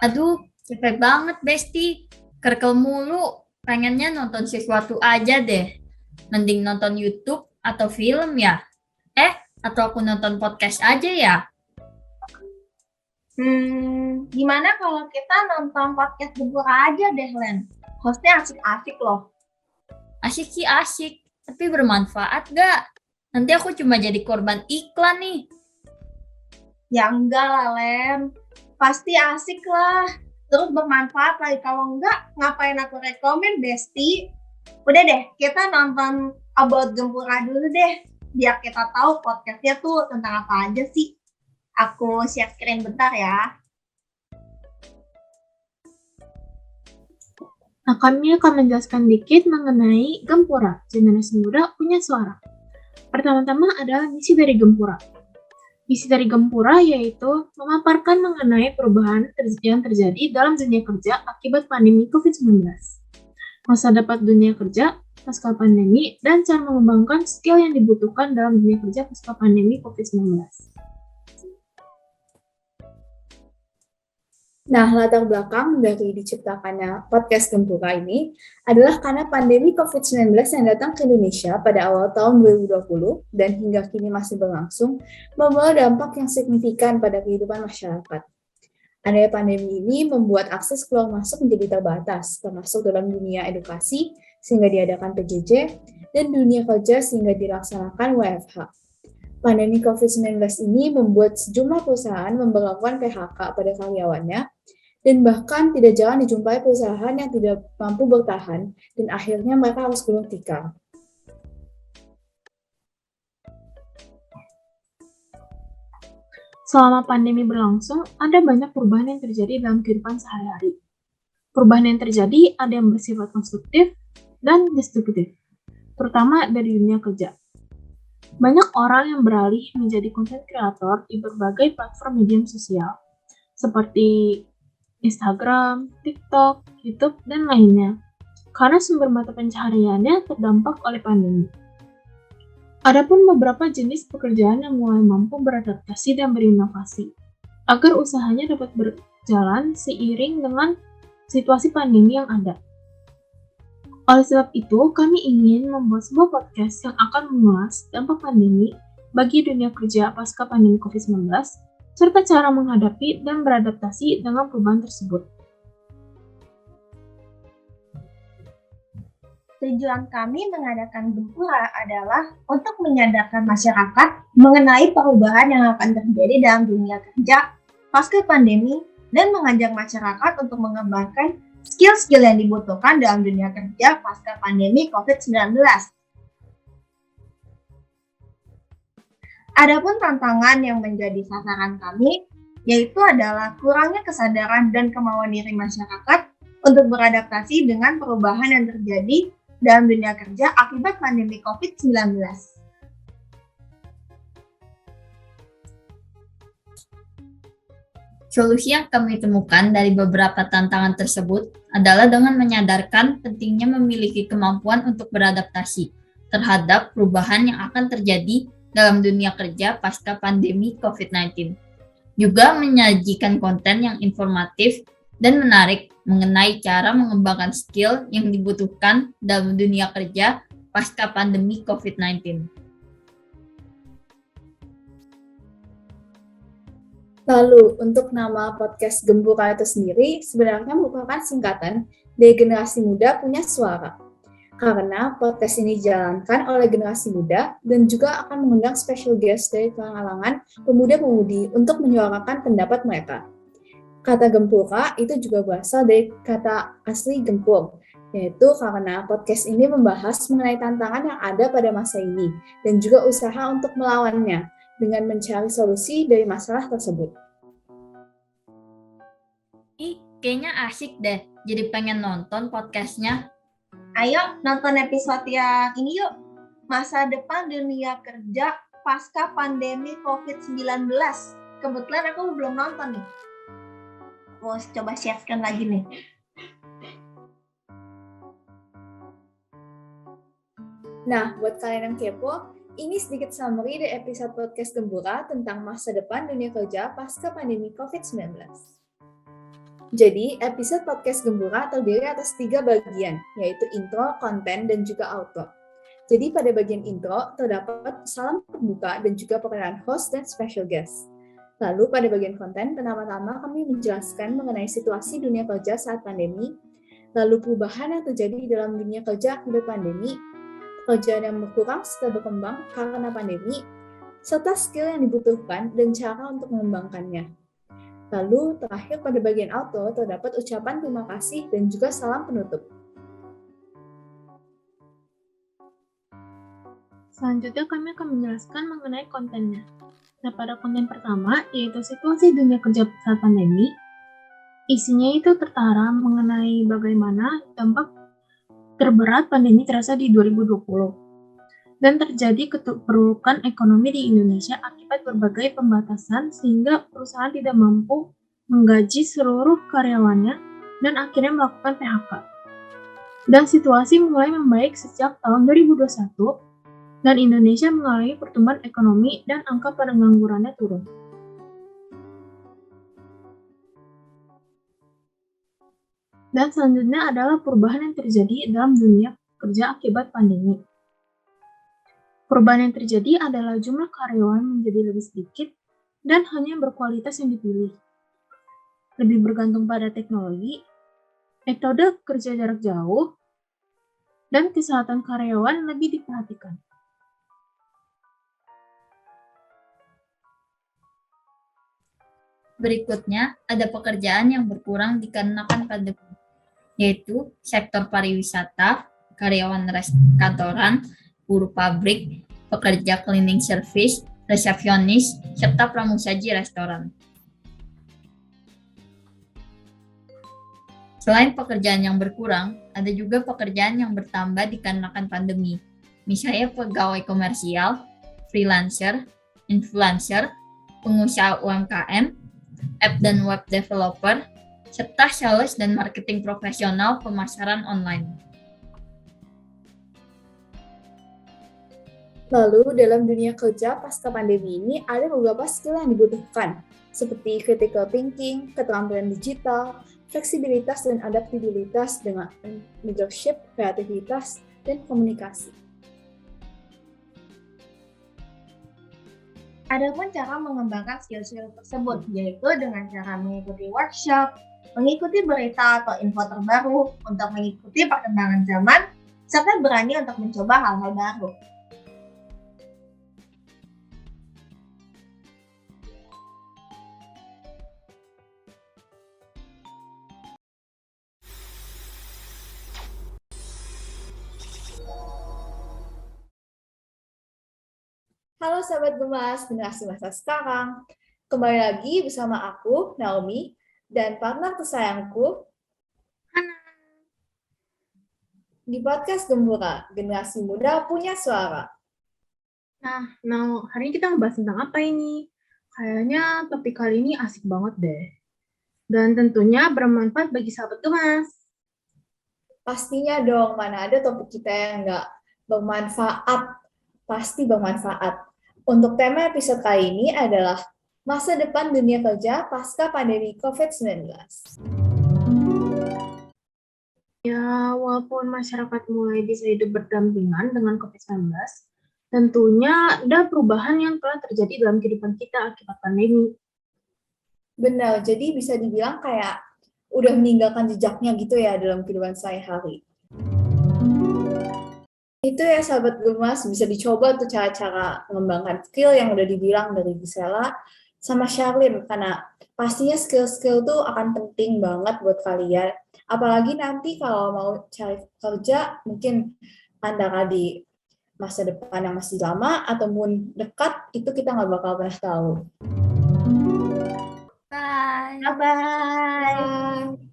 Aduh, capek banget, Besti. Kerkel mulu. Pengennya nonton sesuatu aja deh. Mending nonton YouTube atau film ya. Atau aku nonton podcast aja ya. Gimana kalau kita nonton podcast Gempura aja deh, Len? Hostnya asik-asik loh. Asik sih asik, tapi bermanfaat gak? Nanti aku cuma jadi korban iklan nih. Ya enggak lah, Len. Pasti asik lah. Terus bermanfaat lagi. Kalau enggak, ngapain aku rekomen, Besti? Udah deh, kita nonton About Gempura dulu deh. Biar kita tahu podcastnya tuh tentang apa aja sih. Aku share screen bentar ya. Nah, kami akan menjelaskan dikit mengenai Gempura, generasi muda punya suara. Pertama-tama adalah misi dari Gempura. Misi dari Gempura yaitu memaparkan mengenai perubahan yang terjadi dalam dunia kerja akibat pandemi COVID-19. Masa depan dunia kerja pasca pandemi dan cara mengembangkan skill yang dibutuhkan dalam dunia kerja pasca pandemi COVID-19. Nah, latar belakang dari diciptakannya podcast Gempura ini adalah karena pandemi COVID-19 yang datang ke Indonesia pada awal tahun 2020 dan hingga kini masih berlangsung, membawa dampak yang signifikan pada kehidupan masyarakat. Adanya pandemi ini membuat akses keluar masuk menjadi terbatas, termasuk dalam dunia edukasi sehingga diadakan PJJ, dan dunia kerja sehingga dilaksanakan WFH. Pandemi COVID-19 ini membuat sejumlah perusahaan memberlakukan PHK pada karyawannya, dan bahkan tidak jarang dijumpai perusahaan yang tidak mampu bertahan, dan akhirnya mereka harus gulung tikar. Selama pandemi berlangsung, ada banyak perubahan yang terjadi dalam kehidupan sehari-hari. Perubahan yang terjadi ada yang bersifat konstruktif dan destruktif, terutama dari dunia kerja. Banyak orang yang beralih menjadi content creator di berbagai platform media sosial, seperti Instagram, TikTok, YouTube, dan lainnya, karena sumber mata pencahariannya terdampak oleh pandemi. Adapun beberapa jenis pekerjaan yang mulai mampu beradaptasi dan berinovasi, agar usahanya dapat berjalan seiring dengan situasi pandemi yang ada. Oleh sebab itu, kami ingin membuat sebuah podcast yang akan mengulas dampak pandemi bagi dunia kerja pasca pandemi COVID-19, serta cara menghadapi dan beradaptasi dengan perubahan tersebut. Tujuan kami mengadakan Gempura adalah untuk menyadarkan masyarakat mengenai perubahan yang akan terjadi dalam dunia kerja pasca pandemi dan mengajak masyarakat untuk mengembangkan skill-skill yang dibutuhkan dalam dunia kerja pasca pandemi COVID-19. Adapun tantangan yang menjadi sasaran kami yaitu adalah kurangnya kesadaran dan kemauan diri masyarakat untuk beradaptasi dengan perubahan yang terjadi dalam dunia kerja akibat pandemi COVID-19. Solusi yang kami temukan dari beberapa tantangan tersebut adalah dengan menyadarkan pentingnya memiliki kemampuan untuk beradaptasi terhadap perubahan yang akan terjadi dalam dunia kerja pasca pandemi COVID-19. Juga menyajikan konten yang informatif dan menarik mengenai cara mengembangkan skill yang dibutuhkan dalam dunia kerja pasca pandemi COVID-19. Lalu, untuk nama podcast Gempura itu sendiri sebenarnya merupakan singkatan dari generasi muda punya suara. Karena podcast ini dijalankan oleh generasi muda dan juga akan mengundang special guest dari kalangan pemuda-pemudi untuk menyuarakan pendapat mereka. Kata Gempura itu juga berasal dari kata asli gempur, yaitu karena podcast ini membahas mengenai tantangan yang ada pada masa ini dan juga usaha untuk melawannya dengan mencari solusi dari masalah tersebut. Kayaknya asik deh, jadi pengen nonton podcastnya. Ayo nonton episode yang ini yuk. Masa depan dunia kerja pasca pandemi COVID-19. Kebetulan aku belum nonton nih. Mau coba share-kan lagi nih. Nah, buat kalian yang kepo, ini sedikit summary dari episode podcast Gempura tentang masa depan dunia kerja pasca pandemi COVID-19. Jadi, episode podcast Gembura terdiri atas 3 bagian, yaitu intro, konten, dan juga outro. Jadi, pada bagian intro terdapat salam pembuka dan juga perkenalan host dan special guest. Lalu, pada bagian konten, pertama-tama kami menjelaskan mengenai situasi dunia kerja saat pandemi, lalu perubahan yang terjadi dalam dunia kerja akibat pandemi, pekerjaan yang berkurang setelah berkembang karena pandemi, serta skill yang dibutuhkan dan cara untuk mengembangkannya. Lalu, terakhir pada bagian outro terdapat ucapan terima kasih dan juga salam penutup. Selanjutnya kami akan menjelaskan mengenai kontennya. Nah, pada konten pertama, yaitu situasi dunia kerja saat pandemi, isinya itu tertara mengenai bagaimana dampak terberat pandemi terasa di 2020 dan terjadi keterpurukan ekonomi di Indonesia akibat berbagai pembatasan sehingga perusahaan tidak mampu menggaji seluruh karyawannya dan akhirnya melakukan PHK. Dan situasi mulai membaik sejak tahun 2021 dan Indonesia mengalami pertumbuhan ekonomi dan angka penganggurannya turun. Dan selanjutnya adalah perubahan yang terjadi dalam dunia kerja akibat pandemi. Perubahan yang terjadi adalah jumlah karyawan menjadi lebih sedikit dan hanya berkualitas yang dipilih. Lebih bergantung pada teknologi, metode kerja jarak jauh, dan kesehatan karyawan lebih diperhatikan. Berikutnya, ada pekerjaan yang berkurang dikarenakan pandemi, yaitu sektor pariwisata, karyawan kantoran, buruh pabrik, pekerja cleaning service, resepsionis, serta pramusaji restoran. Selain pekerjaan yang berkurang, ada juga pekerjaan yang bertambah dikarenakan pandemi. Misalnya pegawai komersial, freelancer, influencer, pengusaha UMKM, app dan web developer, serta sales dan marketing profesional pemasaran online. Lalu, dalam dunia kerja pasca pandemi ini ada beberapa skill yang dibutuhkan, seperti critical thinking, keterampilan digital, fleksibilitas dan adaptabilitas dengan leadership, kreativitas, dan komunikasi. Adapun cara mengembangkan skill-skill tersebut, yaitu dengan cara mengikuti workshop, mengikuti berita atau info terbaru untuk mengikuti perkembangan zaman, serta berani untuk mencoba hal-hal baru. Halo sahabat Gemas, generasi masa sekarang. Kembali lagi bersama aku, Naomi, dan partner tersayangku, Hana. Di podcast Gembura, generasi muda punya suara. Nah, hari ini kita ngebahas tentang apa ini? Kayaknya topik kali ini asik banget deh. Dan tentunya bermanfaat bagi sahabat Gemas. Pastinya dong, mana ada topik kita yang nggak bermanfaat. Pasti bermanfaat. Untuk tema episode kali ini adalah masa depan dunia kerja pasca pandemi COVID-19. Ya, walaupun masyarakat mulai bisa hidup berdampingan dengan COVID-19, tentunya ada perubahan yang telah terjadi dalam kehidupan kita akibat pandemi. Benar, jadi bisa dibilang kayak udah meninggalkan jejaknya gitu ya dalam kehidupan sehari-hari. Itu ya sahabat Gemas, bisa dicoba tuh cara-cara mengembangkan skill yang udah dibilang dari Gisela sama Charlene, karena pastinya skill-skill tuh akan penting banget buat kalian. Apalagi nanti kalau mau cari kerja, mungkin antara di masa depan yang masih lama ataupun dekat, itu kita nggak bakal pernah tahu. Bye! Bye-bye!